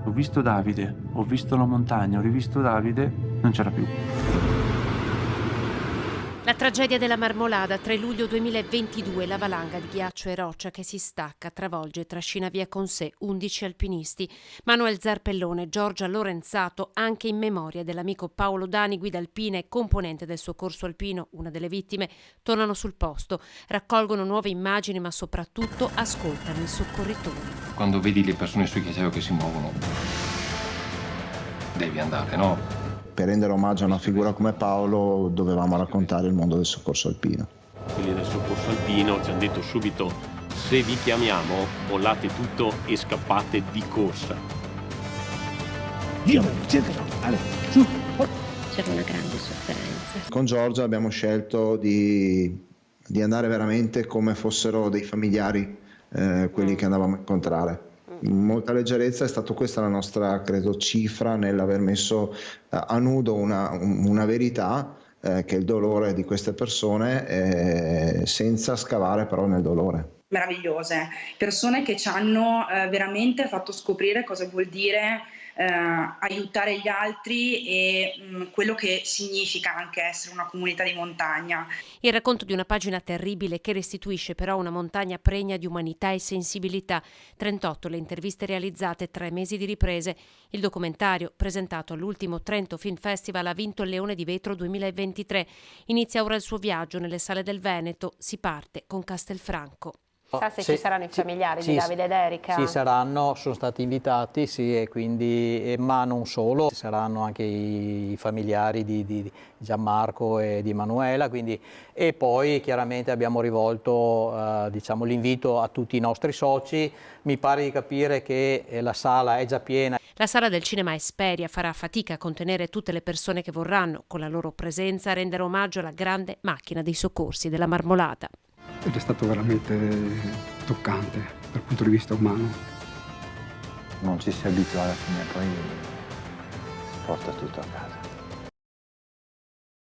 Ho visto Davide, ho visto la montagna, ho rivisto Davide, non c'era più. La tragedia della Marmolada, 3 luglio 2022, la valanga di ghiaccio e roccia che si stacca, travolge e trascina via con sé 11 alpinisti. Manuel Zarpellone, Giorgia Lorenzato, anche in memoria dell'amico Paolo Dani, guida alpina e componente del soccorso alpino, una delle vittime, tornano sul posto, raccolgono nuove immagini ma soprattutto ascoltano i soccorritori. Quando vedi le persone sui ghiacciai che si muovono, devi andare, no? Per rendere omaggio a una figura come Paolo dovevamo raccontare il mondo del soccorso alpino. Quelli del soccorso alpino ci hanno detto subito: se vi chiamiamo mollate tutto e scappate di corsa. Dio, cercalo, Ale, su. C'era una grande sofferenza. Con Giorgia abbiamo scelto di andare veramente come fossero dei familiari quelli che andavamo a incontrare. Molta leggerezza, è stata questa la nostra, credo, cifra nell'aver messo a nudo una verità che è il dolore di queste persone, senza scavare però nel dolore. Meravigliose, persone che ci hanno veramente fatto scoprire cosa vuol dire aiutare gli altri e quello che significa anche essere una comunità di montagna. Il racconto di una pagina terribile che restituisce però una montagna pregna di umanità e sensibilità. 38 le interviste realizzate, 3 mesi di riprese. Il documentario, presentato all'ultimo Trento Film Festival, ha vinto il Leone di Vetro 2023. Inizia ora il suo viaggio nelle sale del Veneto. Si parte con Castelfranco. Sa se ci saranno i familiari di Davide ed Erika? Sì, saranno, sono stati invitati, sì, e quindi, ma non solo, ci saranno anche i familiari di Gianmarco e di Emanuela, quindi, e poi chiaramente abbiamo rivolto diciamo, l'invito a tutti i nostri soci. Mi pare di capire che la sala è già piena. La sala del cinema Esperia farà fatica a contenere tutte le persone che vorranno, con la loro presenza, rendere omaggio alla grande macchina dei soccorsi della Marmolada. Ed è stato veramente toccante dal punto di vista umano. Non ci si abitua alla fine, poi si porta tutto a casa.